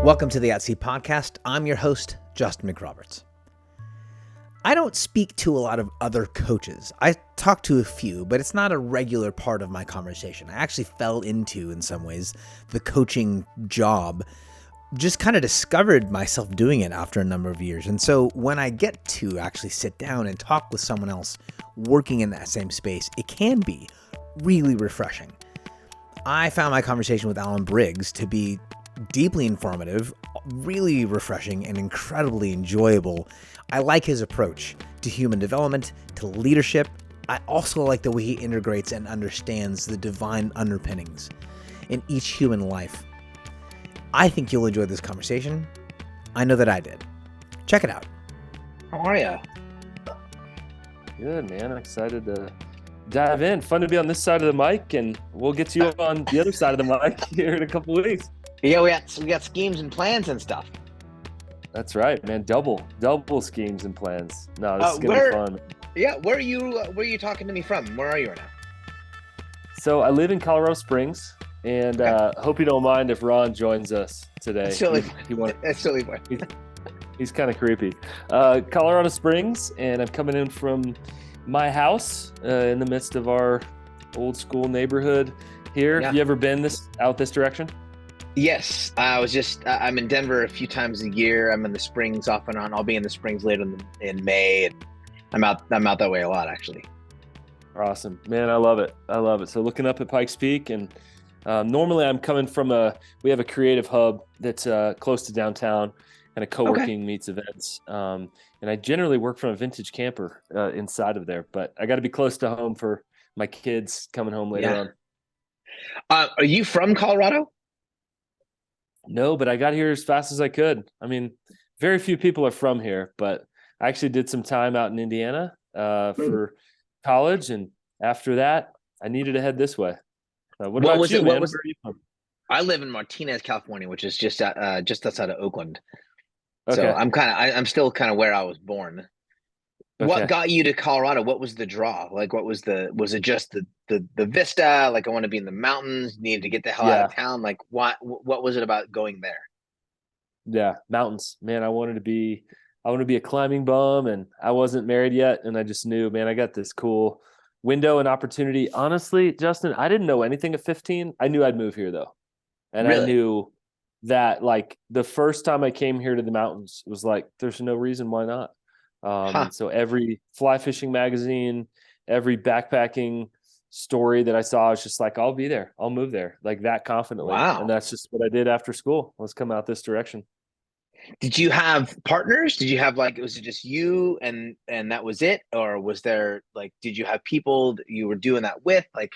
Welcome to the At Sea Podcast. I'm your host, Justin McRoberts. I don't speak to a lot of other coaches. I talk to a few, but it's not a regular part of my conversation. I actually fell into, in some ways, the coaching job. Just kind of discovered myself doing it after a number of years. And so when I get to actually sit down and talk with someone else working in that same space, it can be really refreshing. I found my conversation with Alan Briggs to be deeply informative, really refreshing, and incredibly enjoyable. I like his approach to human development, to leadership. I also like the way he integrates and understands the divine underpinnings in each human life. I think you'll enjoy this conversation. I know that I did. Check it out. How are you? Good, man. I'm excited to dive in. Fun to be on this side of the mic, and we'll get you on the other side of the mic here in a couple of weeks. Yeah, we got schemes and plans and stuff. That's right, man. Double schemes and plans. No, this is gonna be fun. Yeah, where are you talking to me from? Where are you right now? So I live in Colorado Springs, and hope you don't mind if Ron joins us today. That's totally fine. He's kind of creepy. Colorado Springs, and I'm coming in from my house in the midst of our old school neighborhood here. Yeah. Have you ever been this direction? Yes, I'm in Denver a few times a year. I'm in the Springs off and on. I'll be in the Springs later in May, and I'm out that way a lot, actually. Awesome, man. I love it. So looking up at Pikes Peak, and normally I'm coming from we have a creative hub that's close to downtown, and a co-working meets events. And I generally work from a vintage camper inside of there, but I got to be close to home for my kids coming home later on. Are you from Colorado? No, but I got here as fast as I could. I mean, very few people are from here, but I actually did some time out in Indiana for college, and after that, I needed to head this way. What about you, man? Where are you from? I live in Martinez, California, which is just outside of Oakland. Okay. So I'm still kind of where I was born. Okay. What got you to Colorado? What was the draw? Like, was it just the vista? Like, I want to be in the mountains, needed to get the hell out of town. Like, what was it about going there? Yeah, mountains, man. I wanted to be a climbing bum, and I wasn't married yet. And I just knew, man, I got this cool window and opportunity. Honestly, Justin, I didn't know anything at 15. I knew I'd move here though. And really? I knew that, like, the first time I came here to the mountains, it was like, there's no reason why not. So every fly fishing magazine, every backpacking story that I saw, I was just like, I'll be there. I'll move there, like, that confidently. Wow. And that's just what I did after school. Let's come out this direction. Did you have partners? Did you have, like, was it just you and that was it? Or was there, like, did you have people that you were doing that with? Like,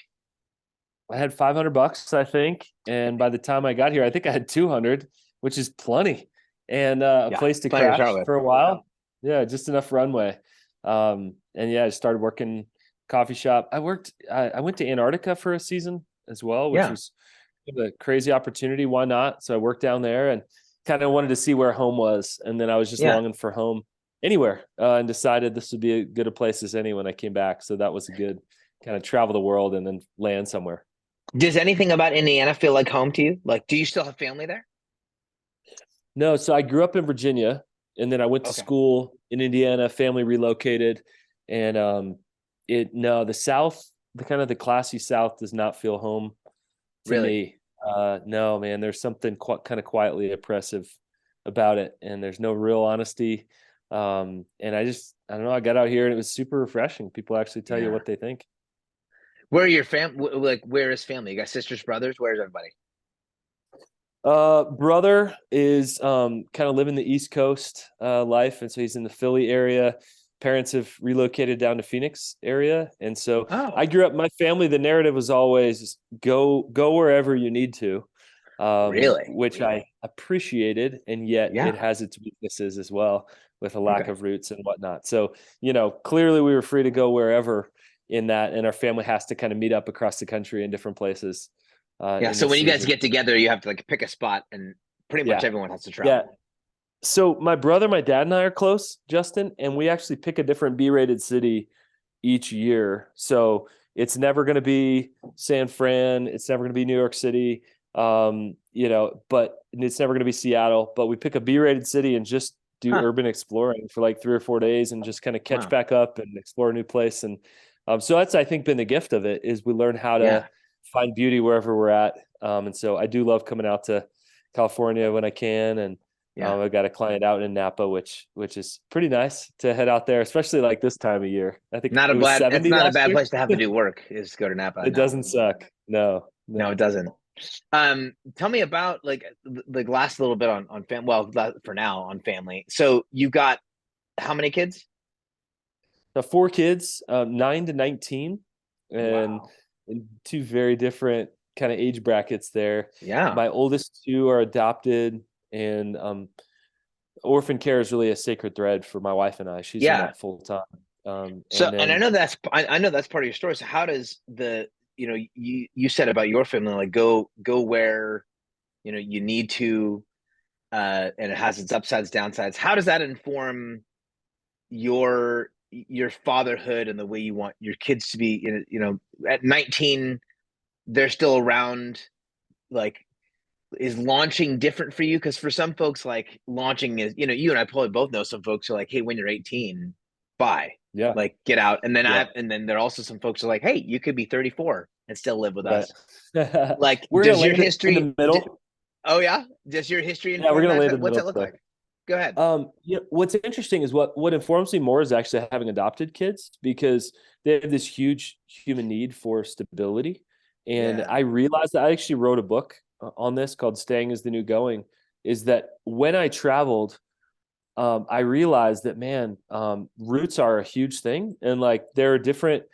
I had $500, I think. And by the time I got here, I think I had 200, which is plenty. And a place to crash for a while. Yeah, just enough runway. And yeah, I started working coffee shop. I went to Antarctica for a season as well, which was a crazy opportunity. Why not? So I worked down there and kind of wanted to see where home was. And then I was just longing for home anywhere, and decided this would be as good a place as any when I came back. So that was a good kind of travel the world and then land somewhere. Does anything about Indiana feel like home to you? Like, do you still have family there? No. So I grew up in Virginia. And then I went to school in Indiana, family relocated. And the South, the classy South does not feel home to me. No, man, there's something kind of quietly oppressive about it. And there's no real honesty. And I don't know, I got out here and it was super refreshing. People actually tell you what they think. Where are your where is family? You got sisters, brothers? Where's everybody? Brother is kind of living the East Coast life, and so he's in the Philly area. Parents have relocated down to Phoenix area, and so I grew up. My family, the narrative was always go wherever you need to, which I appreciated, and yet it has its weaknesses as well, with a lack of roots and whatnot. So clearly we were free to go wherever in that, and our family has to kind of meet up across the country in different places. So when you guys get together, you have to, like, pick a spot, and pretty much everyone has to travel. Yeah. So my brother, my dad, and I are close, Justin, and we actually pick a different B-rated city each year. So it's never going to be San Fran. It's never going to be New York City. But it's never going to be Seattle. But we pick a B-rated city and just do urban exploring for like 3 or 4 days and just kind of catch back up and explore a new place. And so that's, I think, been the gift of it, is we learn how to find beauty wherever we're at. And so I do love coming out to California when I can. And I've got a client out in Napa, which is pretty nice to head out there, especially like this time of year. I think it's not a bad place to have to do work, is go to Napa. It doesn't suck. No, it doesn't. Tell me about like last little bit on family. Well, for now on family. So you've got how many kids? 4 kids, 9 to 19, and 2 very different kind of age brackets there. Yeah. My oldest 2 are adopted, and orphan care is really a sacred thread for my wife and I. She's in that full time. And I know that's part of your story. So how does you said about your family, like go where, you need to, and it has its upsides, downsides. How does that inform your fatherhood and the way you want your kids to be? At 19, they're still around. Like, is launching different for you? Because for some folks, like, launching is, you and I probably both know some folks who are like, hey, when you're 18, bye. Yeah. Like, get out. And then and then there are also some folks who are like, hey, you could be 34 and still live with us. Like, does your history in the middle? Oh yeah? Does your history we're gonna lay in the middle. What's that look like? Go ahead. What's interesting is what informs me more is actually having adopted kids, because they have this huge human need for stability. And I realized that I actually wrote a book on this called Staying is the New Going, is that when I traveled, I realized that, man, roots are a huge thing. And like, there are different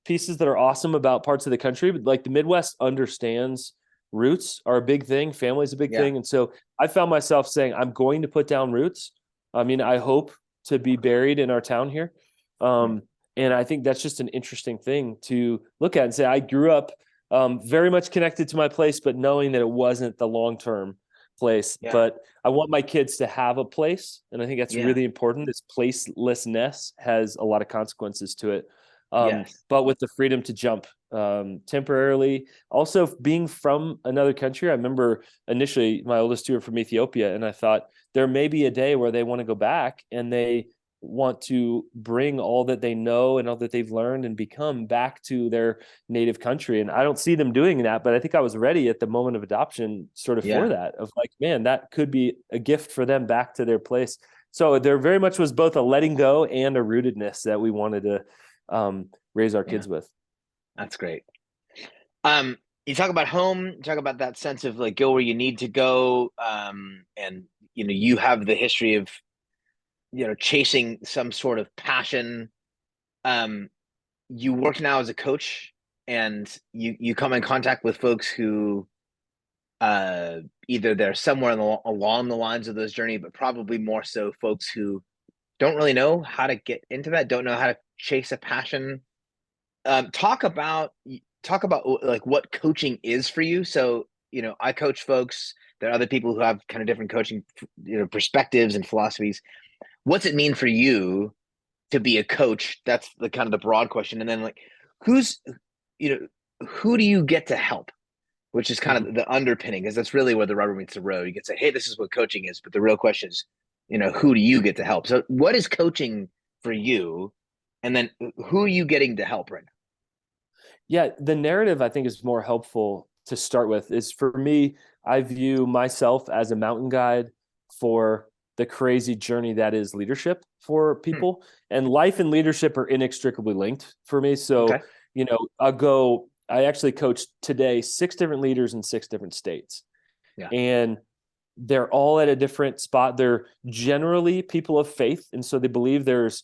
pieces that are awesome about parts of the country, but like the Midwest understands roots are a big thing. Family is a big thing. And so I found myself saying, I'm going to put down roots. I mean, I hope to be buried in our town here. And I think that's just an interesting thing to look at and say, I grew up very much connected to my place, but knowing that it wasn't the long-term place. But I want my kids to have a place. And I think that's really important. This placelessness has a lot of consequences to it. But with the freedom to jump temporarily. Also, being from another country, I remember initially my oldest 2 are from Ethiopia, and I thought there may be a day where they want to go back and they want to bring all that they know and all that they've learned and become back to their native country. And I don't see them doing that, but I think I was ready at the moment of adoption sort of for that, of like, man, that could be a gift for them back to their place. So there very much was both a letting go and a rootedness that we wanted to raise our kids with. That's great. You talk about home, you talk about that sense of like, go where you need to go. And you have the history of, chasing some sort of passion. You work now as a coach, and you come in contact with folks who either they're somewhere along the lines of this journey, but probably more so folks who don't really know how to get into that, don't know how to chase a passion. Talk about like what coaching is for you. So, I coach folks. There are other people who have kind of different coaching, perspectives and philosophies. What's it mean for you to be a coach? That's the kind of the broad question. And then like, who do you get to help? Which is kind of the underpinning, because that's really where the rubber meets the road. You can say, hey, this is what coaching is. But the real question is, who do you get to help? So what is coaching for you? And then who are you getting to help right now? Yeah, the narrative I think is more helpful to start with. Is for me, I view myself as a mountain guide for the crazy journey that is leadership for people. And life and leadership are inextricably linked for me. So, I actually coached today 6 different leaders in 6 different states. And they're all at a different spot. They're generally people of faith. And so they believe there's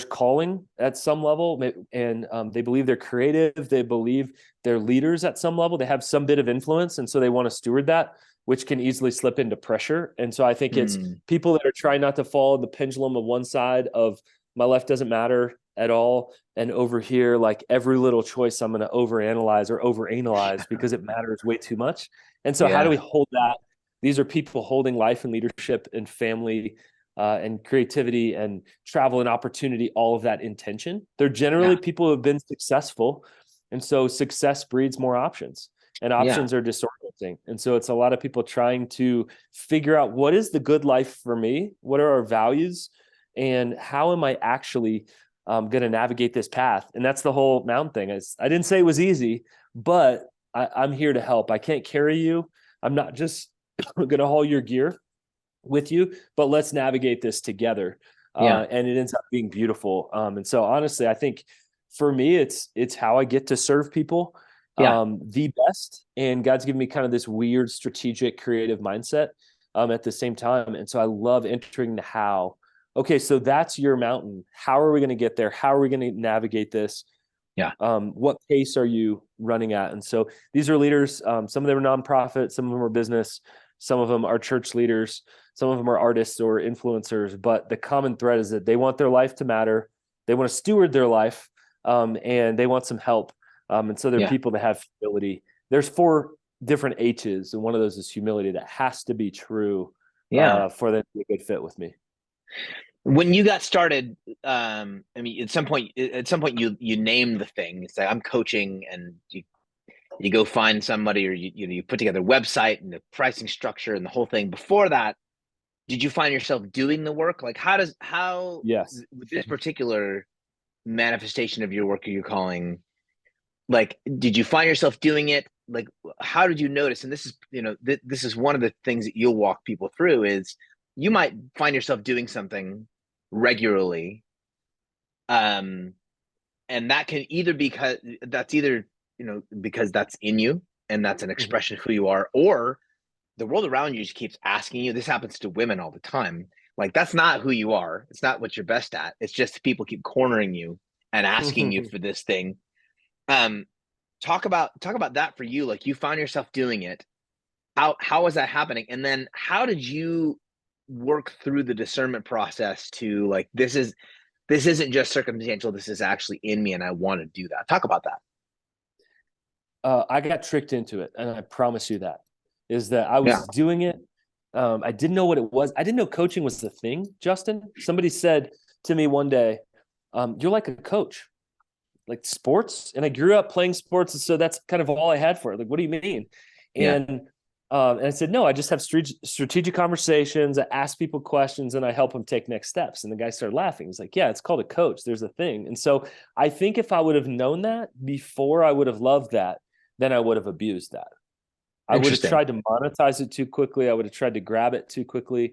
calling at some level, and they believe they're creative. They believe they're leaders at some level. They have some bit of influence, and so they want to steward that, which can easily slip into pressure. And so I think it's people that are trying not to fall in the pendulum of one side of my life doesn't matter at all, and over here, like every little choice I'm going to overanalyze because it matters way too much. And so how do we hold that? These are people holding life and leadership and family and creativity and travel and opportunity, all of that intention. They're generally people who have been successful. And so success breeds more options. and options are disorienting. And so it's a lot of people trying to figure out, what is the good life for me? What are our values? And how am I actually going to navigate this path? And that's the whole mountain thing. I didn't say it was easy, but I'm here to help. I can't carry you. I'm not just going to haul your gear with you, but let's navigate this together. And it ends up being beautiful. And so honestly, I think for me, it's how I get to serve people the best. And God's given me kind of this weird strategic creative mindset at the same time. And so I love entering the how. Okay, so that's your mountain. How are we going to get there? How are we going to navigate this? What pace are you running at? And so these are leaders. Some of them are nonprofit, some of them are business, some of them are church leaders, some of them are artists or influencers. But the common thread is that they want their life to matter. They want to steward their life, and they want some help. And so they're people that have humility. There's 4 different H's, and one of those is humility. That has to be true for them to be a good fit with me. When you got started, I mean, at some point you name the thing. It's like, I'm coaching, and you go find somebody, or you put together a website and the pricing structure and the whole thing. Before that, did you find yourself doing the work? Like, with this particular manifestation of your work, are you calling, like, did you find yourself doing it? Like, how did you notice? And this is, this is one of the things that you'll walk people through, is you might find yourself doing something regularly. And that can either because that's in you, and that's an expression of who you are, or the world around you just keeps asking you. This happens to women all the time. Like, that's not who you are. It's not what you're best at. It's just people keep cornering you and asking you for this thing. Talk about that for you. Like, you found yourself doing it. How was that happening? And then how did you work through the discernment process to, like, this isn't just circumstantial, this is actually in me, and I want to do that? Talk about that. I got tricked into it, and I promise you that is that I was doing it. I didn't know what it was. I didn't know coaching was the thing, Justin. Somebody said to me one day, you're like a coach, like sports. And I grew up playing sports, and so that's kind of all I had for it. Like, what do you mean? And I said, no, I just have strategic conversations. I ask people questions, and I help them take next steps. And the guy started laughing. He's like, yeah, it's called a coach. There's a thing. And so I think if I would have known that before, I would have loved that. Then I would have abused that. I would have tried to monetize it too quickly. I would have tried to grab it too quickly.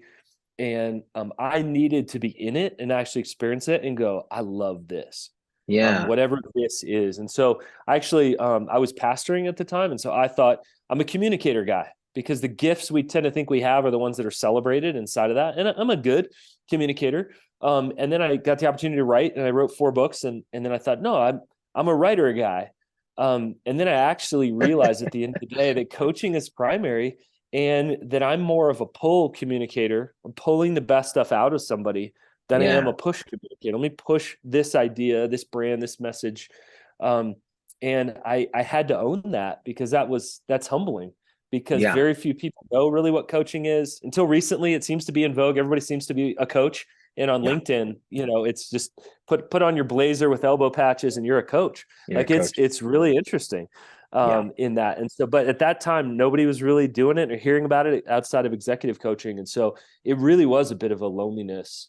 And I needed to be in it and actually experience it and go, I love this. Whatever this is. And so actually, I was pastoring at the time. And so I thought, I'm a communicator guy, because the gifts we tend to think we have are the ones that are celebrated inside of that. And I'm a good communicator. And then I got the opportunity to write, and I wrote 4 books. And then I thought, no, I'm a writer guy. And then I actually realized at the end of the day that coaching is primary, and that I'm more of a pull communicator. I'm pulling the best stuff out of somebody than I am a push communicator. Let me push this idea, this brand, this message. And I had to own that, because that's humbling, because very few people know really what coaching is. Until recently, it seems to be in vogue. Everybody seems to be a coach. And on LinkedIn, it's just put on your blazer with elbow patches and you're a coach. It's really interesting in that. And so, but at that time, nobody was really doing it or hearing about it outside of executive coaching. And so it really was a bit of a loneliness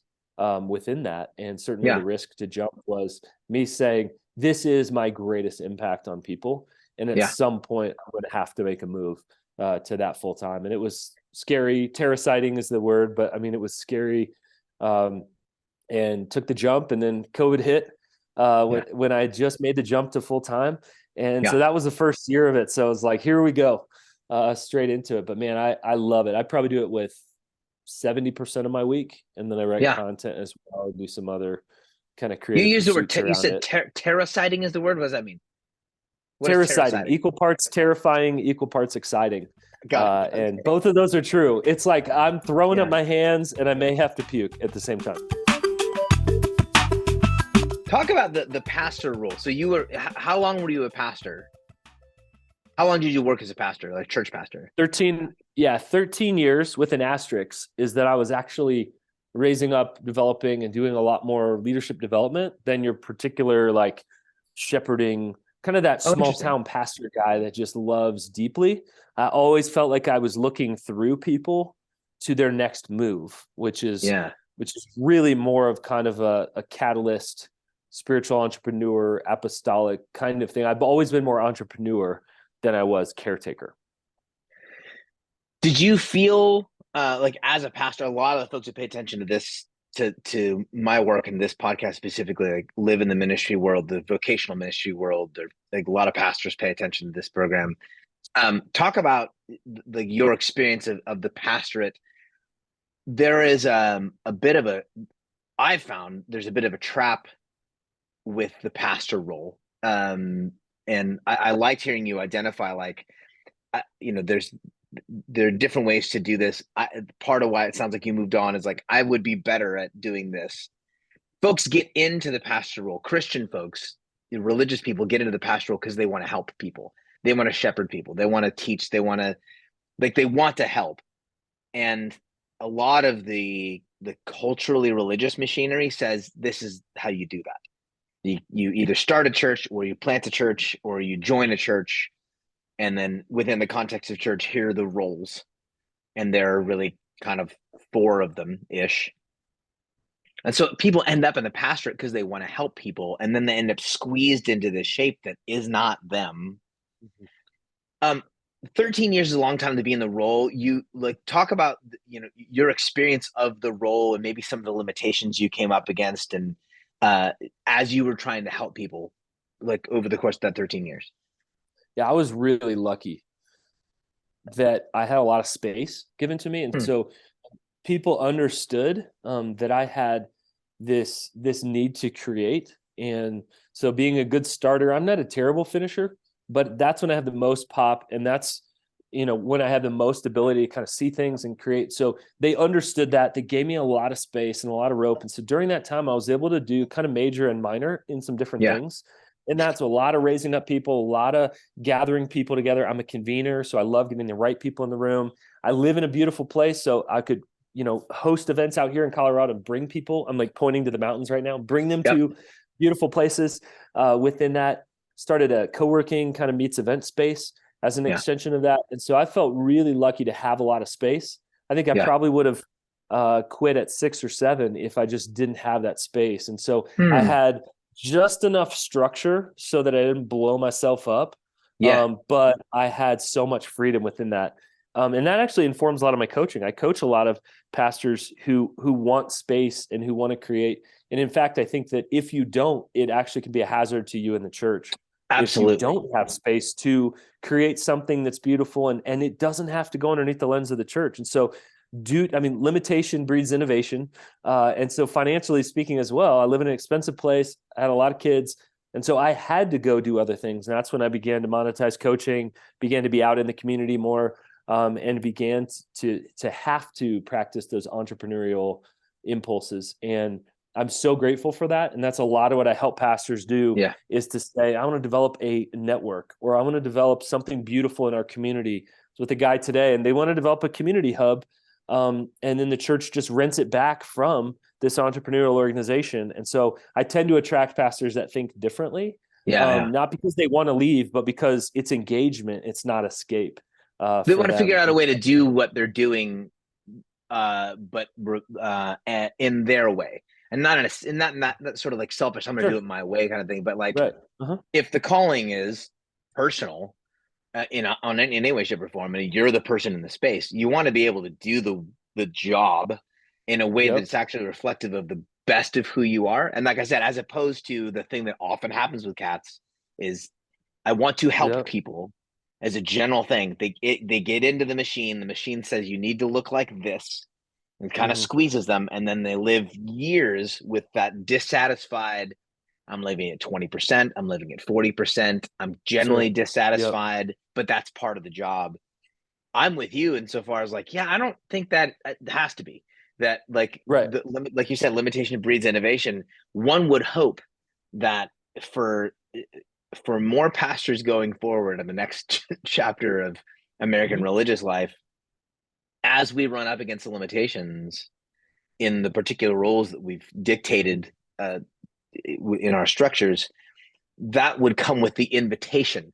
within that. And certainly the risk to jump was me saying, this is my greatest impact on people. And at some point, I'm going to have to make a move to that full time. And it was scary. Terraciting is the word, but I mean, it was scary. And took the jump, and then COVID hit when I just made the jump to full time. And so that was the first year of it. So I was like, here we go, straight into it. But man, I love it. I probably do it with 70% of my week. And then I write content as well. I do some other kind of creative. You use the word, you said terraciting is the word. What does that mean? Terraciting, equal parts terrifying, equal parts exciting. And both of those are true. It's like I'm throwing up my hands, and I may have to puke at the same time. Talk about the pastor role. So how long were you a pastor? How long did you work as a pastor, like church pastor? 13 years, with an asterisk, is that I was actually raising up, developing, and doing a lot more leadership development than your particular like shepherding kind of that small town pastor guy that just loves deeply. I always felt like I was looking through people to their next move, which is really more of kind of a catalyst, spiritual entrepreneur, apostolic kind of thing. I've always been more entrepreneur than I was caretaker. Did you feel like as a pastor, a lot of the folks who pay attention to this, to my work and this podcast specifically, like live in the ministry world, the vocational ministry world, or like a lot of pastors pay attention to this program. Talk about like your experience of the pastorate. There is I've found there's a bit of a trap with the pastor role. And I liked hearing you identify, like, there are different ways to do this. Part of why it sounds like you moved on is like, I would be better at doing this. Folks get into the pastor role. Christian folks, religious people get into the pastor role because they want to help people. They want to shepherd people. They want to teach. They want to help. And a lot of the culturally religious machinery says this is how you do that. You either start a church, or you plant a church, or you join a church. And then within the context of church, here are the roles. And there are really kind of 4 of them ish. And so people end up in the pastorate because they want to help people. And then they end up squeezed into this shape that is not them. 13 years is a long time to be in the role. You talk about, your experience of the role and maybe some of the limitations you came up against. And as you were trying to help people, like over the course of that 13 years. Yeah, I was really lucky that I had a lot of space given to me. And so people understood that I had this need to create. And so being a good starter, I'm not a terrible finisher, but that's when I have the most pop. And that's, when I have the most ability to kind of see things and create. So they understood that. They gave me a lot of space and a lot of rope. And so during that time, I was able to do kind of major and minor in some different things. And that's a lot of raising up people, a lot of gathering people together. I'm a convener, so I love getting the right people in the room. I live in a beautiful place, so I could, host events out here in Colorado and bring people. I'm like pointing to the mountains right now, bring them to beautiful places. Within that, started a co-working kind of meets event space as an extension of that. And so I felt really lucky to have a lot of space. I think I probably would have quit at 6 or 7 if I just didn't have that space. And so I had just enough structure so that I didn't blow myself up. But I had so much freedom within that. And that actually informs a lot of my coaching. I coach a lot of pastors who want space and who want to create. And in fact, I think that if you don't, it actually can be a hazard to you in the church. Absolutely. If you don't have space to create something that's beautiful, and it doesn't have to go underneath the lens of the church. And so limitation breeds innovation. And so financially speaking as well, I live in an expensive place. I had a lot of kids. And so I had to go do other things. And that's when I began to monetize coaching, began to be out in the community more, and began to have to practice those entrepreneurial impulses. And I'm so grateful for that. And that's a lot of what I help pastors do is to say, I want to develop a network, or I want to develop something beautiful in our community. So with a guy today, and they want to develop a community hub. And then the church just rents it back from this entrepreneurial organization. And so I tend to attract pastors that think differently, not because they want to leave, but because it's engagement. It's not escape. They want to figure out a way to do what they're doing, but in their way, and not in that sort of like selfish, I'm going to do it my way kind of thing. But like, if the calling is personal, in any way, shape, or form, and you're the person in the space, you want to be able to do the job in a way that's actually reflective of the best of who you are. And like I said, as opposed to the thing that often happens with cats is, I want to help people as a general thing. They get into the machine says you need to look like this, and kind of squeezes them, and then they live years with that dissatisfied, I'm living at 20%, I'm living at 40%, I'm generally dissatisfied, but that's part of the job. I'm with you insofar as like, I don't think that it has to be that, like, like you said, limitation breeds innovation. One would hope that for more pastors going forward in the next chapter of American religious life, as we run up against the limitations in the particular roles that we've dictated in our structures, that would come with the invitation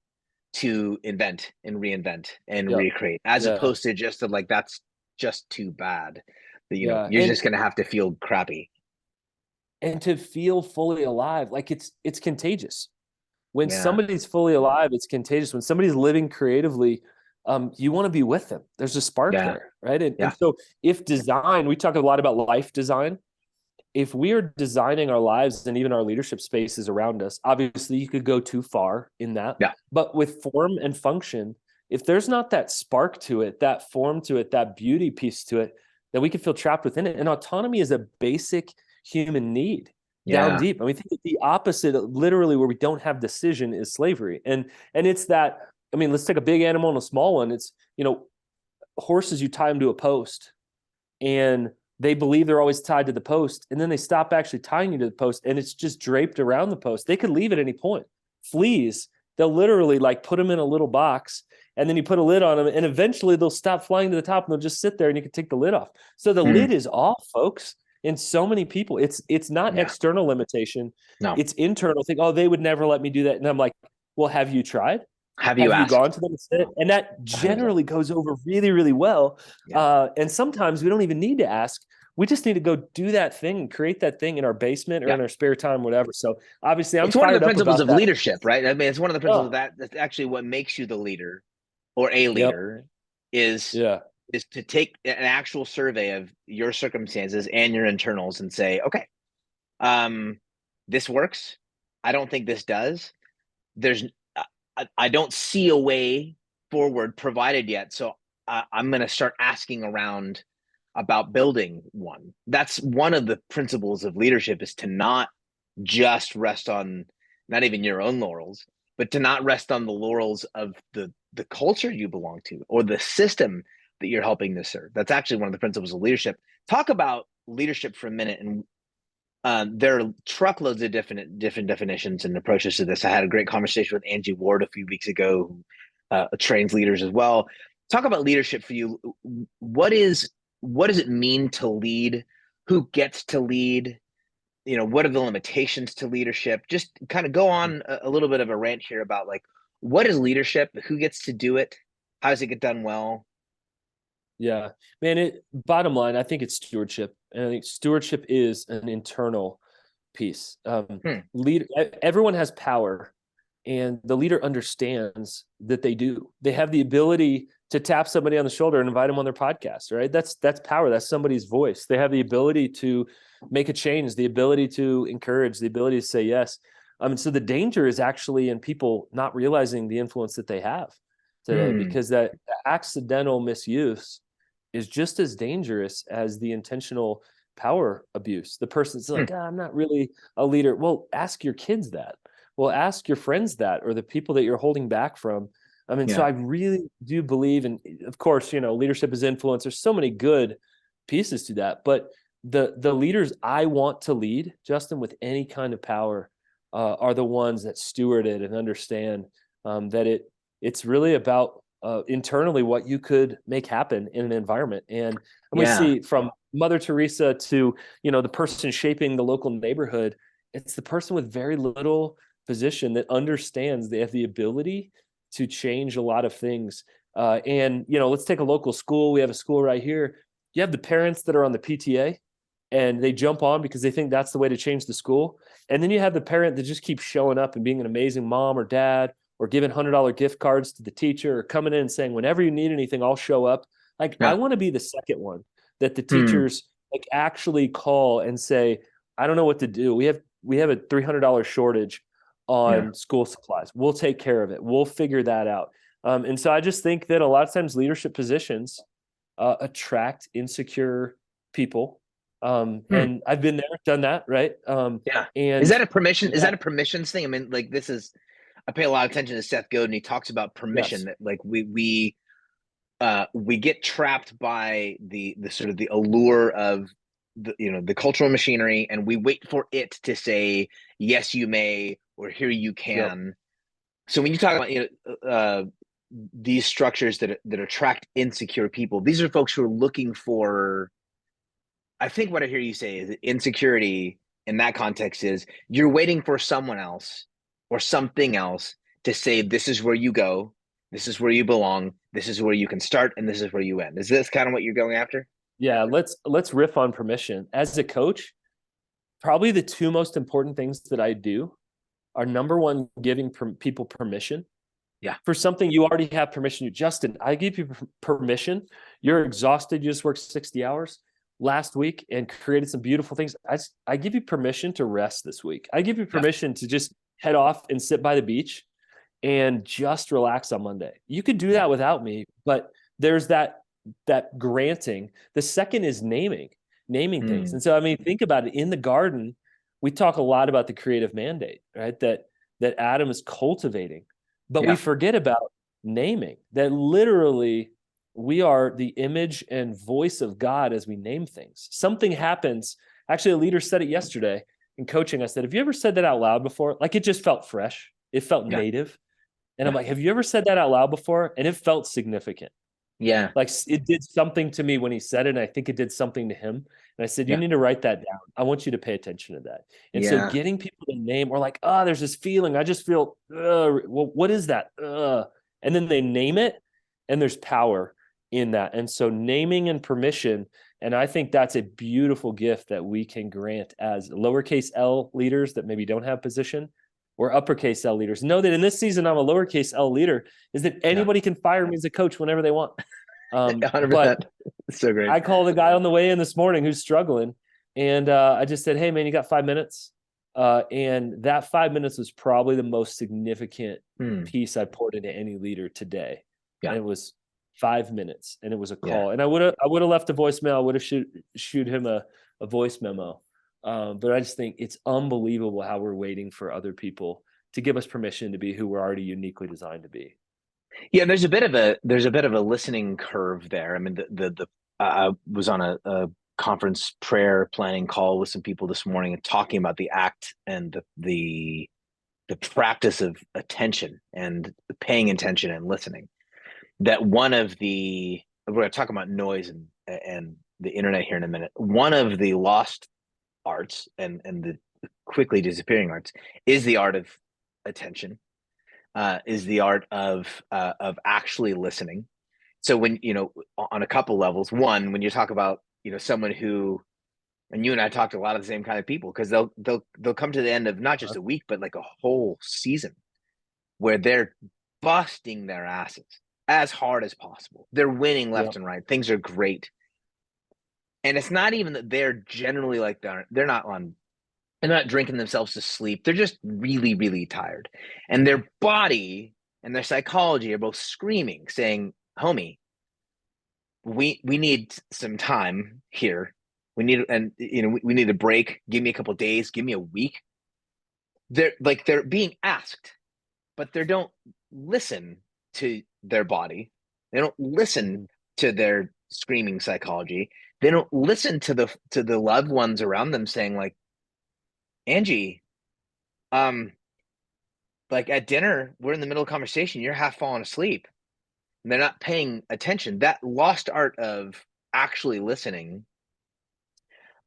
to invent and reinvent and recreate, as opposed to just like, that's just too bad. That, you know, you're just going to have to feel crappy. And to feel fully alive, like it's contagious. When somebody's fully alive, it's contagious. When somebody's living creatively, you want to be with them. There's a spark there, right? And so if design, we talk a lot about life design. If we are designing our lives and even our leadership spaces around us, obviously you could go too far in that. Yeah. But with form and function, if there's not that spark to it, that form to it, that beauty piece to it, then we can feel trapped within it. And autonomy is a basic human need down deep. And we think that the opposite, literally where we don't have decision, is slavery. And it's that, I mean, let's take a big animal and a small one. It's, you know, horses, you tie them to a post and they believe they're always tied to the post, and then they stop actually tying you to the post, and it's just draped around the post. They could leave at any point. Fleas, they'll literally like put them in a little box, and then you put a lid on them, and eventually they'll stop flying to the top, and they'll just sit there, and you can take the lid off. So the lid is off, folks. In so many people, it's not external limitation. No. It's internal. Think, oh, they would never let me do that. And I'm like, well, have you tried? Have you gone to them and said it? And that generally goes over really, really well. And sometimes we don't even need to ask. We just need to go do that thing, create that thing in our basement or in our spare time, whatever. So obviously it's one of the principles of leadership, right? I mean, it's one of the principles that's actually what makes you the leader or a leader is to take an actual survey of your circumstances and your internals and say, okay, this works. I don't think this does. I don't see a way forward provided yet. So I'm going to start asking around about building one. That's one of the principles of leadership, is to not just rest on not even your own laurels, but to not rest on the laurels of the culture you belong to or the system that you're helping to serve. That's actually one of the principles of leadership. Talk about leadership for a minute. And there are truckloads of different definitions and approaches to this. I had a great conversation with Angie Ward a few weeks ago, who trains leaders as well. Talk about leadership for you. What does it mean to lead? Who gets to lead? You know, what are the limitations to leadership? Just kind of go on a little bit of a rant here about like, what is leadership? Who gets to do it? How does it get done well? Yeah, man, bottom line, I think it's stewardship. And I think stewardship is an internal piece. Everyone has power, and the leader understands that they do. They have the ability to tap somebody on the shoulder and invite them on their podcast, right? That's power. That's somebody's voice. They have the ability to make a change, the ability to encourage, the ability to say yes. So the danger is actually in people not realizing the influence that they have today, because that accidental misuse is just as dangerous as the intentional power abuse. The person's like, I'm not really a leader. Well, ask your kids that. Well, ask your friends that, or the people that you're holding back from. So I really do believe, and of course, you know, leadership is influence. There's so many good pieces to that, but the leaders I want to lead, Justin, with any kind of power, are the ones that steward it and understand that it's really about internally what you could make happen in an environment. And we see from Mother Teresa to, you know, the person shaping the local neighborhood, it's the person with very little position that understands they have the ability to change a lot of things. And, you know, let's take a local school. We have a school right here. You have the parents that are on the PTA and they jump on because they think that's the way to change the school. And then you have the parent that just keeps showing up and being an amazing mom or dad, or giving $100 gift cards to the teacher, or coming in and saying, whenever you need anything, I'll show up. Like, I want to be the second one that the teachers like actually call and say, I don't know what to do. We have a $300 shortage on school supplies. We'll take care of it. We'll figure that out. And so I just think that a lot of times leadership positions attract insecure people. And I've been there, done that. Right. And is that a permission? Is that a permissions thing? I mean, like, I pay a lot of attention to Seth Godin. He talks about permission, that like we get trapped by the sort of the allure of the cultural machinery, and we wait for it to say, yes, you may, or here you can. So when you talk about these structures that attract insecure people, these are folks who are looking for, I think what I hear you say is that insecurity in that context is you're waiting for someone else or something else to say, this is where you go, this is where you belong, this is where you can start, and this is where you end. Is this kind of what you're going after? Yeah, let's riff on permission. As a coach, probably the two most important things that I do are, number one, giving people permission. Yeah. For something you already have permission to. Justin, I give you permission. You're exhausted. You just worked 60 hours last week and created some beautiful things. I give you permission to rest this week. I give you permission to just head off and sit by the beach and just relax on Monday. You could do that without me, but there's that granting. The second is naming things. And so, I mean, think about it. In the garden, we talk a lot about the creative mandate, right? That Adam is cultivating, but we forget about naming, that literally we are the image and voice of God as we name things. Something happens. Actually, a leader said it yesterday in coaching. I said, have you ever said that out loud before? Like, it just felt fresh. It felt native. And I'm like, have you ever said that out loud before? And it felt significant. Yeah. Like, it did something to me when he said it. And I think it did something to him. And I said, you need to write that down. I want you to pay attention to that. And so getting people to name, or like, there's this feeling, I just feel, well, what is that? And then they name it, and there's power in that. And so naming and permission, and I think that's a beautiful gift that we can grant as lowercase L leaders that maybe don't have position, or uppercase L leaders. Know that in this season, I'm a lowercase L leader, is that anybody can fire me as a coach whenever they want. 100%. But so great. I called a guy on the way in this morning who's struggling, and I just said, hey, man, you got 5 minutes? And that 5 minutes was probably the most significant piece I poured into any leader today. Yeah. And it was 5 minutes, and it was a call. And I would have left a voicemail. I would have shoot him a voice memo. But I just think it's unbelievable how we're waiting for other people to give us permission to be who we're already uniquely designed to be. Yeah, there's a bit of a listening curve there. I mean, I was on a conference prayer planning call with some people this morning and talking about the act and the practice of attention and paying attention and listening. That we're going to talk about noise and the internet here in a minute. One of the lost arts and the quickly disappearing arts is the art of attention, is the art of actually listening. So when, on a couple levels, one, when you talk about, someone who, and you and I talked to a lot of the same kind of people, because they'll come to the end of not just a week, but like a whole season where they're busting their asses as hard as possible. They're winning left and right. Things are great. And it's not even that they're generally like they're not drinking themselves to sleep. They're just really, really tired. And their body and their psychology are both screaming, saying, homie, we need some time here. We need a break. Give me a couple of days. Give me a week. They're being asked, but they don't listen to their body. They don't listen to their screaming psychology. They don't listen to the loved ones around them saying, like, Angie, like at dinner, we're in the middle of a conversation, you're half falling asleep. And they're not paying attention. That lost art of actually listening.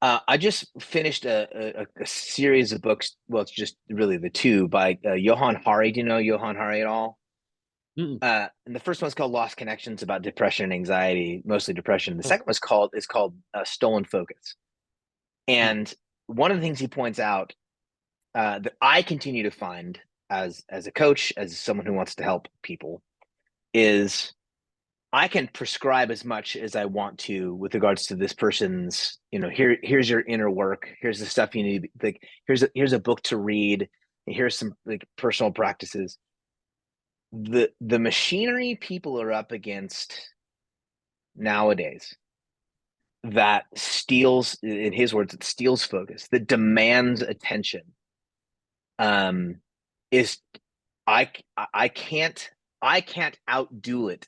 I just finished a series of books. Well, it's just really the two by Johann Hari. Do you know Johann Hari at all? And the first one's called Lost Connections, about depression and anxiety, mostly depression. The second is called Stolen Focus. And one of the things he points out that I continue to find as a coach, as someone who wants to help people, is I can prescribe as much as I want to with regards to this person's, here's your inner work. Here's the stuff you need. Like, here's a book to read. Here's some like personal practices. The machinery people are up against nowadays that steals, in his words, it steals focus, that demands attention. Is I can't outdo it.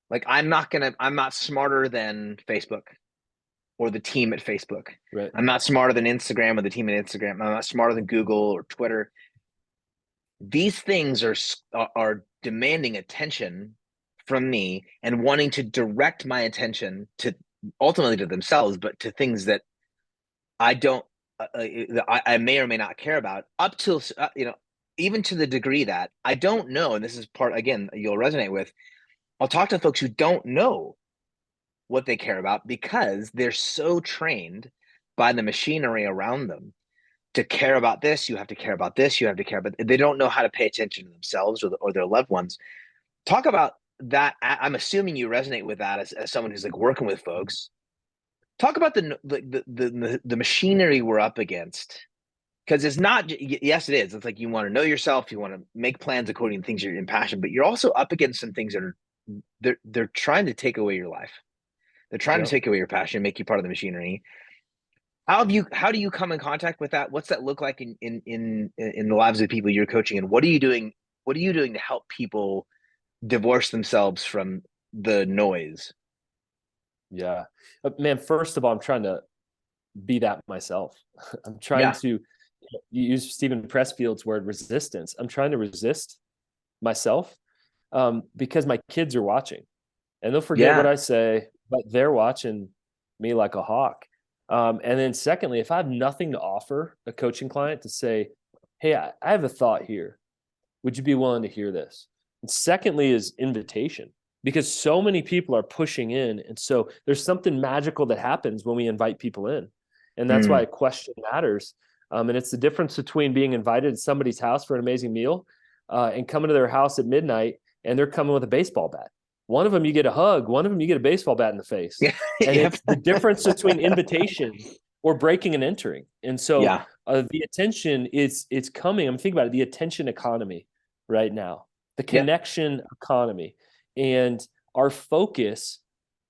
Like, I'm not smarter than Facebook or the team at Facebook. Right. I'm not smarter than Instagram or the team at Instagram. I'm not smarter than Google or Twitter. These things are demanding attention from me and wanting to direct my attention to ultimately to themselves, but to things that I don't, I may or may not care about, up till, even to the degree that I don't know, and this is part, again, you'll resonate with, I'll talk to folks who don't know what they care about because they're so trained by the machinery around them to care about this. You have to care about this. You have to care about, they don't know how to pay attention to themselves or their loved ones. Talk about that. I'm assuming you resonate with that as someone who's like working with folks. Talk about the machinery we're up against, because it's not, yes, it is. It's like you want to know yourself, you want to make plans according to things you're impassioned, but you're also up against some things that are they're trying to take away your life. They're trying to take away your passion, make you part of the machinery. How do you come in contact with that? What's that look like in the lives of people you're coaching, and what are you doing to help people divorce themselves from the noise? Yeah, man, first of all, I'm trying to be that myself. I'm trying to use Stephen Pressfield's word, resistance. I'm trying to resist myself because my kids are watching, and they'll forget what I say, but they're watching me like a hawk. And then secondly, if I have nothing to offer a coaching client to say, hey, I have a thought here. Would you be willing to hear this? And secondly is invitation, because so many people are pushing in. And so there's something magical that happens when we invite people in. And that's why a question matters. And it's the difference between being invited to somebody's house for an amazing meal and coming to their house at midnight and they're coming with a baseball bat. One of them, you get a hug. One of them, you get a baseball bat in the face. And it's the difference between invitation or breaking and entering. And so the attention it's coming. I'm thinking about it, the attention economy right now, the connection economy. And our focus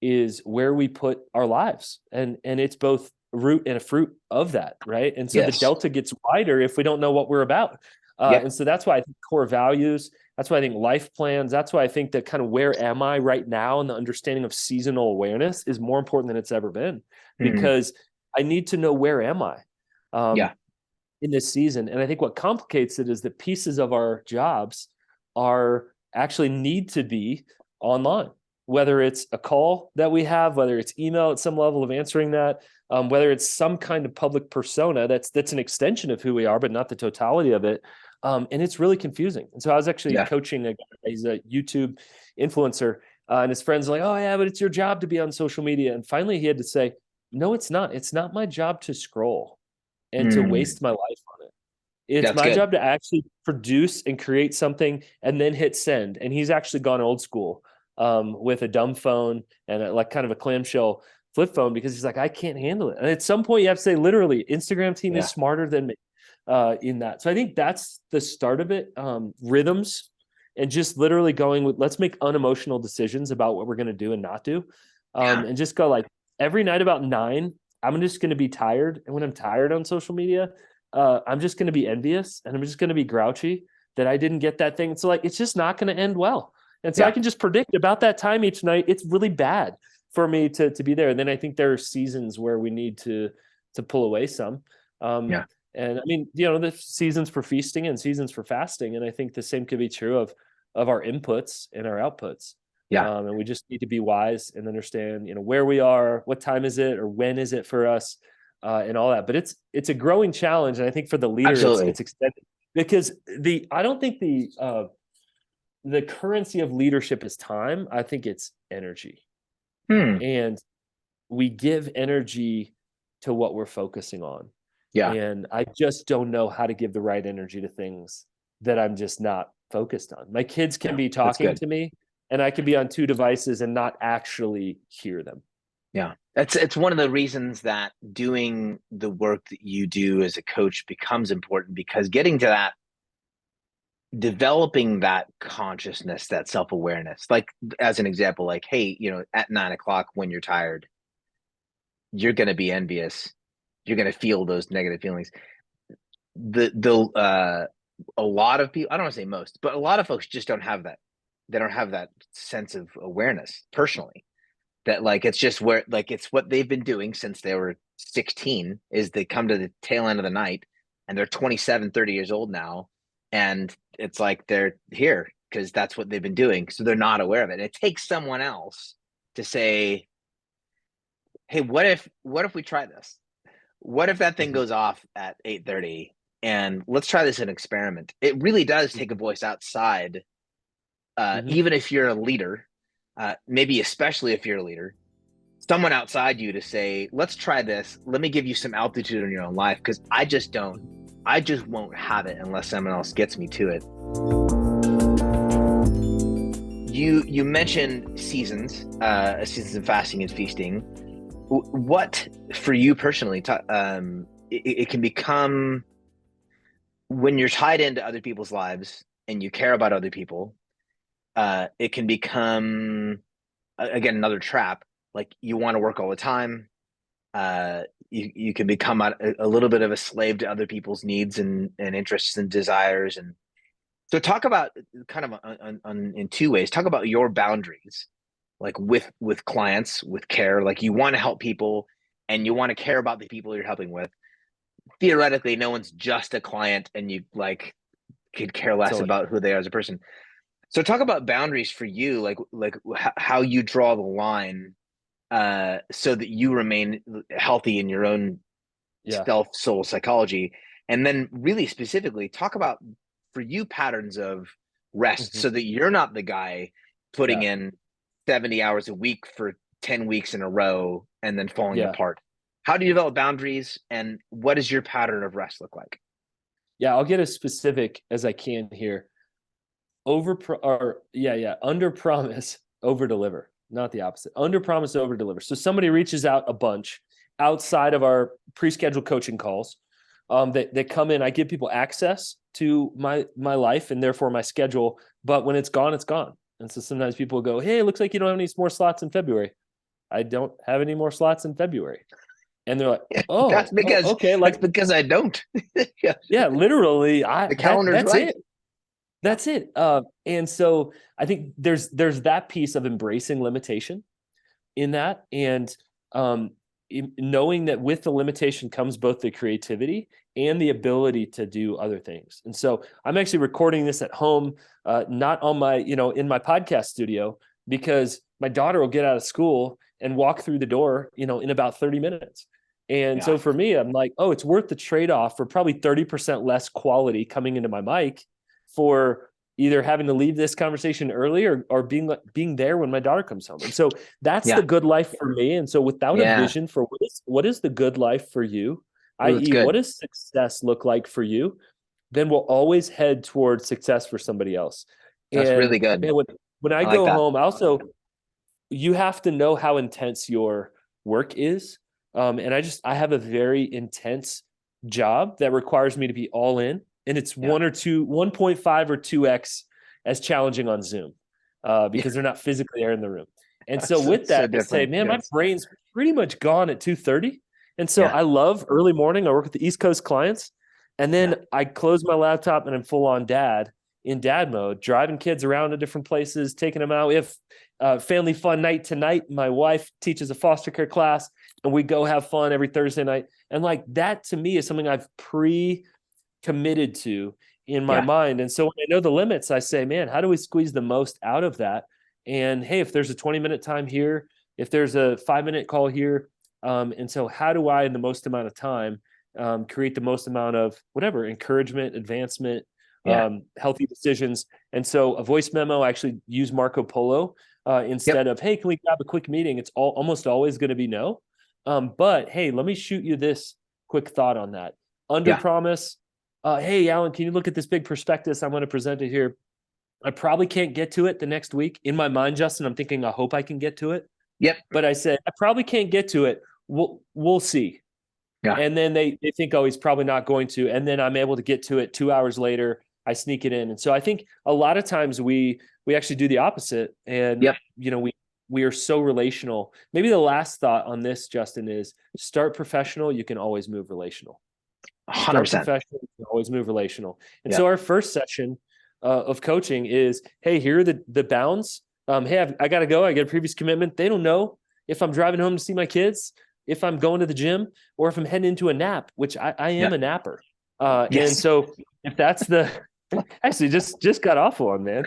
is where we put our lives. And it's both a root and a fruit of that, right? And so the delta gets wider if we don't know what we're about. And so that's why I think core values, that's why I think life plans, that's why I think that kind of where am I right now and the understanding of seasonal awareness is more important than it's ever been, because I need to know where am I in this season. And I think what complicates it is that pieces of our jobs are actually need to be online, whether it's a call that we have, whether it's email at some level of answering that, whether it's some kind of public persona that's an extension of who we are, but not the totality of it. And it's really confusing. And so I was actually coaching a guy, he's a YouTube influencer, and his friends are like, oh yeah, but it's your job to be on social media. And finally he had to say, no, it's not. It's not my job to scroll and to waste my life on it. It's my job to actually produce and create something and then hit send. And he's actually gone old school with a dumb phone and like kind of a clamshell flip phone, because he's like, I can't handle it. And at some point you have to say, literally, Instagram team is smarter than me in that. So I think that's the start of it. Rhythms and just literally going with, let's make unemotional decisions about what we're going to do and not do. And just go like every night about 9, I'm just going to be tired. And when I'm tired on social media, I'm just going to be envious and I'm just going to be grouchy that I didn't get that thing. So like, it's just not going to end well. And so I can just predict about that time each night, it's really bad for me to be there. And then I think there are seasons where we need to pull away some. And I mean, there's seasons for feasting and seasons for fasting. And I think the same could be true of our inputs and our outputs. And we just need to be wise and understand, where we are, what time is it, or when is it for us, and all that. But it's a growing challenge. And I think for the leader, it's extended, because I don't think the currency of leadership is time. I think it's energy. And we give energy to what we're focusing on. And I just don't know how to give the right energy to things that I'm just not focused on. My kids can be talking to me and I can be on 2 devices and not actually hear them. It's one of the reasons that doing the work that you do as a coach becomes important, because getting to that, developing that consciousness, that self-awareness, like as an example, like, hey, at 9 o'clock when you're tired, you're going to be envious. You're going to feel those negative feelings. A lot of people, I don't want to say most, but a lot of folks just don't have that. They don't have that sense of awareness personally, that like, it's just where, like, it's what they've been doing since they were 16 is they come to the tail end of the night and they're 27, 30 years old now. And it's like, they're here because that's what they've been doing. So they're not aware of it. It takes someone else to say, hey, what if we try this? What if that thing goes off at 8:30 and let's try this as an experiment. It really does take a voice outside, even if you're a leader, maybe especially if you're a leader, someone outside you to say, let's try this. Let me give you some altitude in your own life, because I just won't have it unless someone else gets me to it. You mentioned seasons of fasting and feasting. What for you personally, it can become, when you're tied into other people's lives and you care about other people, it can become, again, another trap. Like, you want to work all the time. You can become a little bit of a slave to other people's needs and interests and desires. And so talk about, kind of in two ways, talk about your boundaries, like with clients, with care. Like, you want to help people and you want to care about the people you're helping with. Theoretically, no one's just a client, and you could care less about who they are as a person. So talk about boundaries for you, like how you draw the line, so that you remain healthy in your own soul psychology. And then really specifically talk about, for you, patterns of rest, so that you're not the guy putting in 70 hours a week for 10 weeks in a row and then falling apart. How do you develop boundaries, and what does your pattern of rest look like? Yeah, I'll get as specific as I can here. Under promise, over deliver. Not the opposite. Under promise, over deliver. So somebody reaches out a bunch outside of our pre-scheduled coaching calls. They come in. I give people access to my life and therefore my schedule. But when it's gone, it's gone. And so sometimes people go, "Hey, it looks like you don't have any more slots in February." I don't have any more slots in February. And they're like, "Oh, that's because okay, like, that's because I don't." Yeah, literally, the calendar's that's right. it. That's it. And so I think there's that piece of embracing limitation in that, and knowing that with the limitation comes both the creativity and the ability to do other things. And so I'm actually recording this at home, not on my, in my podcast studio, because my daughter will get out of school and walk through the door, in about 30 minutes. And so for me, I'm like, oh, it's worth the trade-off for probably 30% less quality coming into my mic, for either having to leave this conversation early or being there when my daughter comes home. And so that's the good life for me. And so without a vision for what is the good life for you, i.e. what does success look like for you, then we'll always head towards success for somebody else. That's really good. Man, when I go home, also, you have to know how intense your work is. And I have a very intense job that requires me to be all in. And it's 1.5 or 2x as challenging on Zoom, because they're not physically there in the room. And so with that, I say, man, my brain's pretty much gone at 2:30. And so I love early morning. I work with the East Coast clients. And then I close my laptop and I'm full on in dad mode, driving kids around to different places, taking them out. We have family fun night tonight. My wife teaches a foster care class, and we go have fun every Thursday night. And like, that to me is something I've committed to in my mind. And so when I know the limits, I say, man, how do we squeeze the most out of that? And hey, if there's a 20-minute time here, if there's a 5-minute call here, and so how do I, in the most amount of time, create the most amount of whatever encouragement, advancement, healthy decisions? And so a voice memo, I actually use Marco Polo instead of, hey, can we grab a quick meeting? It's almost always going to be no. But hey, let me shoot you this quick thought on that. Under promise. Hey, Alan, can you look at this big prospectus? I'm going to present it here. I probably can't get to it the next week. In my mind, Justin, I'm thinking, I hope I can get to it. Yep. But I said, I probably can't get to it. We'll see. Yeah. And then they think, oh, he's probably not going to. And then I'm able to get to it 2 hours later. I sneak it in. And so I think a lot of times we actually do the opposite. And, we are so relational. Maybe the last thought on this, Justin, is start professional. You can always move relational. 100%. Professional, you can always move relational. And so our first session of coaching is, hey, here are the bounds. Hey, I got to go. I get a previous commitment. They don't know if I'm driving home to see my kids, if I'm going to the gym, or if I'm heading into a nap, which I am a napper. And so if that's actually just got off one, man.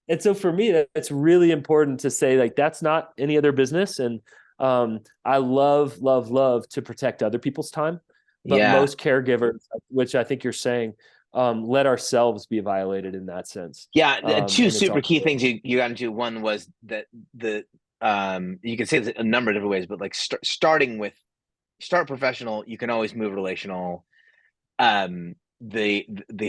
And so for me, it's really important to say, like, that's not any other business. And I love to protect other people's time. But most caregivers, which I think you're saying, let ourselves be violated in that sense. Yeah, two super key things you got into. One was that you can say it a number of different ways, but like start professional, you can always move relational. The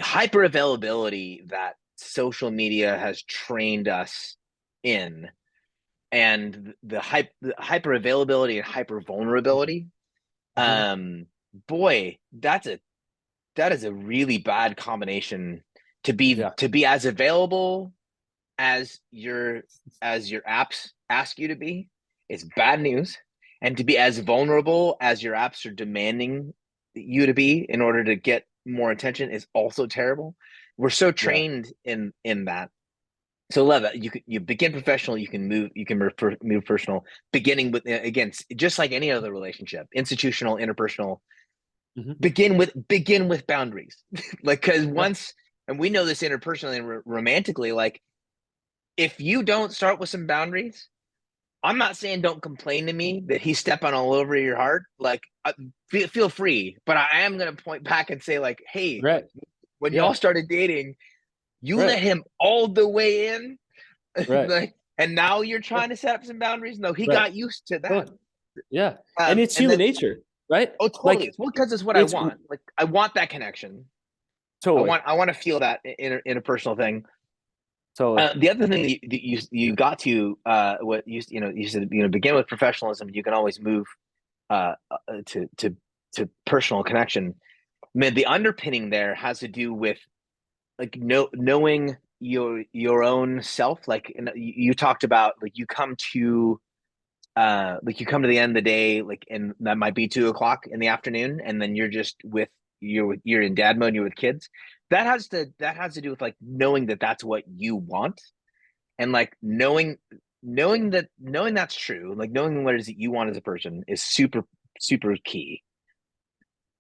hyper availability that social media has trained us in, and the hyper availability and hyper vulnerability. Boy, that is a really bad combination to be as available as your apps ask you to be. It's bad news. And to be as vulnerable as your apps are demanding you to be in order to get more attention is also terrible. We're so trained in that. So love it. You begin professional, you can move personal, beginning with, again, just like any other relationship, institutional, interpersonal. Begin with boundaries. Like, because once, and we know this interpersonally and romantically, like, if you don't start with some boundaries, I'm not saying don't complain to me that he's stepping all over your heart. Like, feel free, but I am going to point back and say, like, hey, when y'all started dating, you let him all the way in, like, and now you're trying to set up some boundaries. No, he got used to that. Yeah, and it's human nature, right? Oh, totally. Like, well, because it's what I want. Like, I want that connection. Totally. I want to feel that interpersonal thing. Totally. The other thing that you got to what you said, begin with professionalism. You can always move to personal connection. Man, the underpinning there has to do with like knowing your own self. Like, you talked about, like, you come to the end of the day, like, and that might be 2:00 in the afternoon, and then you're just you're in dad mode, you're with kids. That has to do with like knowing that that's what you want, and like knowing that's true, like knowing what it is that you want as a person is super, super key.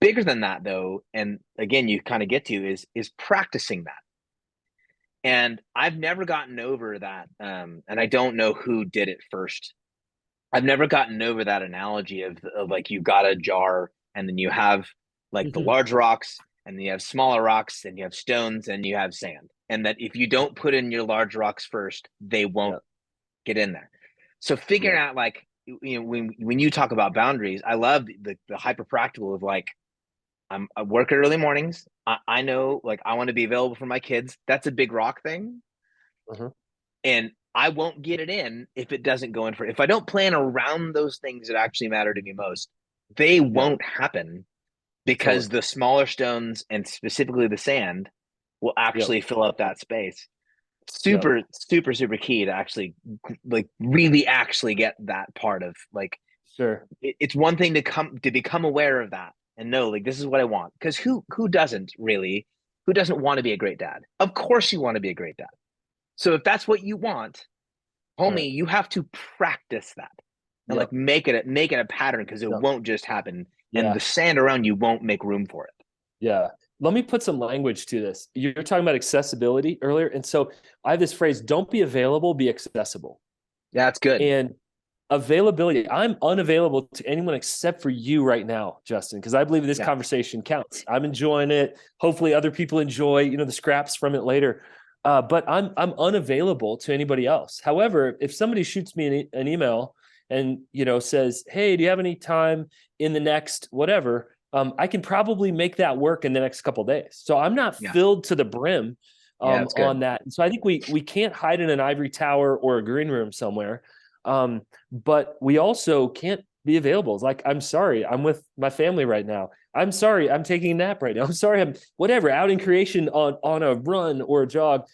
Bigger than that, though, and again, you kind of get to is practicing that. And I've never gotten over that, and I don't know who did it first. I've never gotten over that analogy of like, you got a jar, and then you have like the large rocks, and then you have smaller rocks, and you have stones, and you have sand. And that if you don't put in your large rocks first, they won't get in there. So figuring out, like, when you talk about boundaries, I love the hyper practical of like, I work early mornings. I know, like, I want to be available for my kids. That's a big rock thing. And I won't get it in if it doesn't go in if I don't plan around those things that actually matter to me most, they won't happen, because the smaller stones, and specifically the sand, will actually fill up that space. Super, super, super key to actually, like, really actually get that part of, like, it's one thing to become aware of that and know, like, this is what I want. Because who doesn't want to be a great dad? Of course you want to be a great dad. So if that's what you want, homie, you have to practice that and like make it a pattern, because it won't just happen, and the sand around you won't make room for it. Yeah. Let me put some language to this. You're talking about accessibility earlier. And so I have this phrase, don't be available, be accessible. Yeah, that's good. And availability, I'm unavailable to anyone except for you right now, Justin, because I believe this conversation counts. I'm enjoying it. Hopefully other people enjoy, the scraps from it later. But I'm unavailable to anybody else. However, if somebody shoots me an email and, says, hey, do you have any time in the next whatever, I can probably make that work in the next couple of days. So I'm not filled to the brim on that. And so I think we can't hide in an ivory tower or a green room somewhere. But we also can't be available. It's like, I'm sorry, I'm with my family right now. I'm sorry, I'm taking a nap right now. I'm sorry, I'm whatever, out in creation on a run or a jog,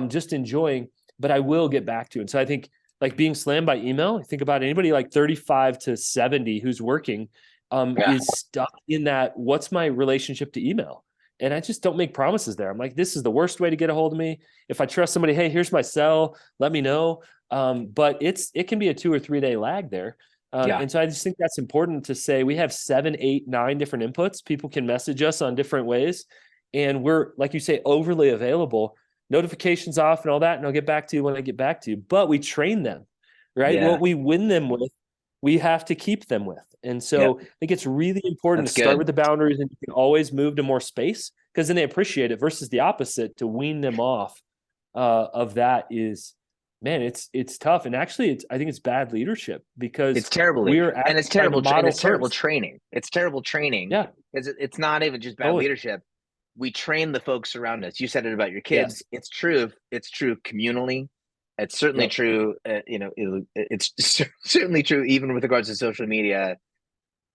just enjoying, but I will get back to it. And so I think, like, being slammed by email, think about anybody like 35 to 70 who's working, is stuck in that, what's my relationship to email? And I just don't make promises there. I'm like, this is the worst way to get a hold of me. If I trust somebody, hey, here's my cell, let me know. But it can be a 2 or 3 day lag there. And so I just think that's important to say. We have 7, 8, 9 different inputs. People can message us on different ways. And we're, like you say, overly available, notifications off and all that. And I'll get back to you when I get back to you. But we train them, right? What we win them with, we have to keep them with. And so I think it's really important to start with the boundaries, and you can always move to more space because then they appreciate it, versus the opposite, to wean them off of that is, man, it's tough. And actually I think it's bad leadership, because it's terrible. And it's terrible training. It's terrible training. Yeah. Because it's not even just bad leadership. We train the folks around us. You said it about your kids. Yeah. It's true communally. It's certainly true. It's certainly true even with regards to social media.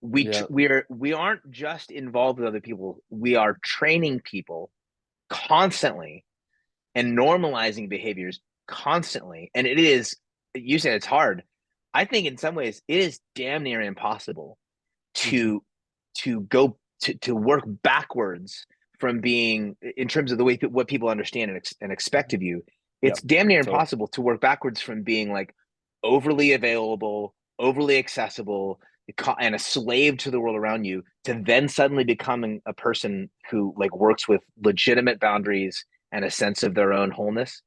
We aren't just involved with other people. We are training people constantly and normalizing behaviors constantly. And it is, you said it's hard. I think in some ways it is damn near impossible to go to work backwards from being, in terms of the way what people understand and expect of you. It's damn near impossible to work backwards from being like overly available, overly accessible, and a slave to the world around you, to then suddenly becoming a person who like works with legitimate boundaries and a sense of their own wholeness.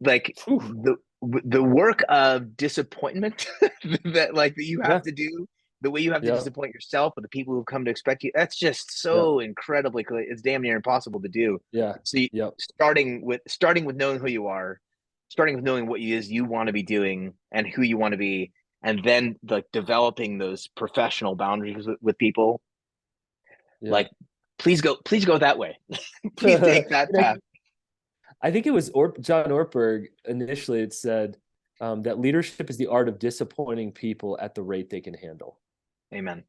Like the work of disappointment that you have to do, the way you have to disappoint yourself or the people who come to expect you, that's just so incredibly cool. It's damn near impossible to do. So starting with knowing who you are, starting with knowing what it is you want to be doing and who you want to be, and then like developing those professional boundaries with people. Like, please go that way. Please take that path. I think it was John Ortberg initially had said that leadership is the art of disappointing people at the rate they can handle. Amen.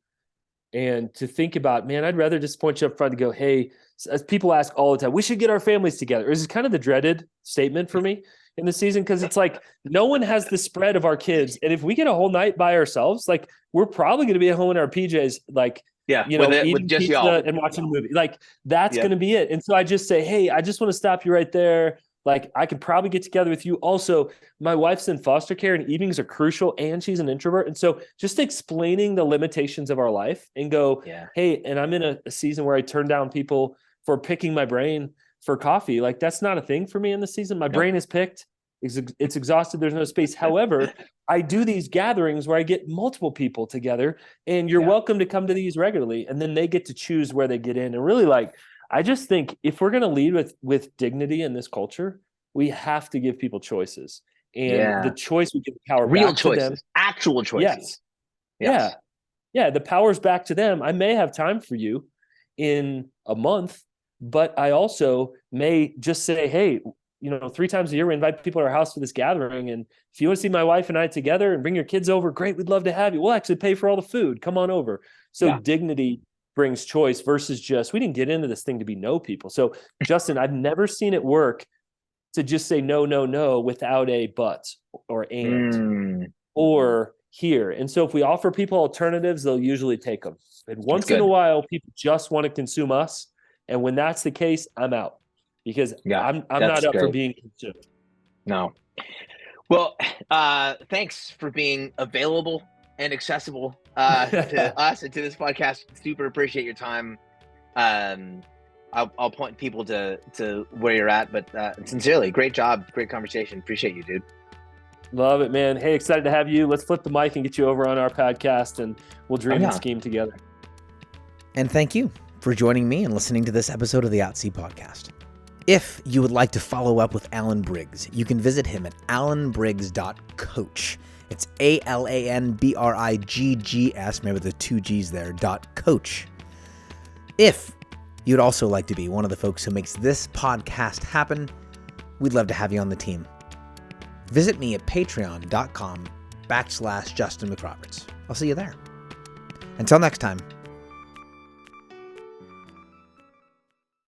And to think about, man, I'd rather disappoint you up front and go, hey, as people ask all the time, we should get our families together. This is kind of the dreaded statement for me in the season, because it's like no one has the spread of our kids. And if we get a whole night by ourselves, like we're probably going to be at home in our PJs, like, eating just pizza y'all and watching a movie. Like that's going to be it. And so I just say, hey, I just want to stop you right there. Like I could probably get together with you. Also, my wife's in foster care and evenings are crucial, and she's an introvert. And so just explaining the limitations of our life and go, hey, and I'm in a season where I turn down people for picking my brain for coffee. Like that's not a thing for me in the season. My brain is picked. It's exhausted. There's no space. However, I do these gatherings where I get multiple people together, and you're welcome to come to these regularly. And then they get to choose where they get in. And really, like, I just think if we're going to lead with dignity in this culture, we have to give people choices. And the choice we give the power real back choices, to them. Actual choices. Yes. Yeah. The power's back to them. I may have time for you in a month, but I also may just say, hey, 3 times a year, we invite people to our house for this gathering. And if you want to see my wife and I together and bring your kids over, great. We'd love to have you. We'll actually pay for all the food. Come on over. So dignity brings choice versus just, we didn't get into this thing to be no people. So Justin, I've never seen it work to just say no without a but or and or here. And so if we offer people alternatives, they'll usually take them. And once in a while, people just want to consume us. And when that's the case, I'm out. Because I'm not up for being consumed. No. Well, thanks for being available and accessible to us and to this podcast. Super appreciate your time. I'll point people to where you're at, but sincerely, great job, great conversation. Appreciate you, dude. Love it, man. Hey, excited to have you. Let's flip the mic and get you over on our podcast, and we'll dream and scheme together. And thank you for joining me and listening to this episode of the Outsea Podcast. If you would like to follow up with Alan Briggs, you can visit him at alanbriggs.coach. It's ALANBRIGGS, remember the 2 G's there, .coach. If you'd also like to be one of the folks who makes this podcast happen, we'd love to have you on the team. Visit me at patreon.com/Justin McRoberts. I'll see you there. Until next time.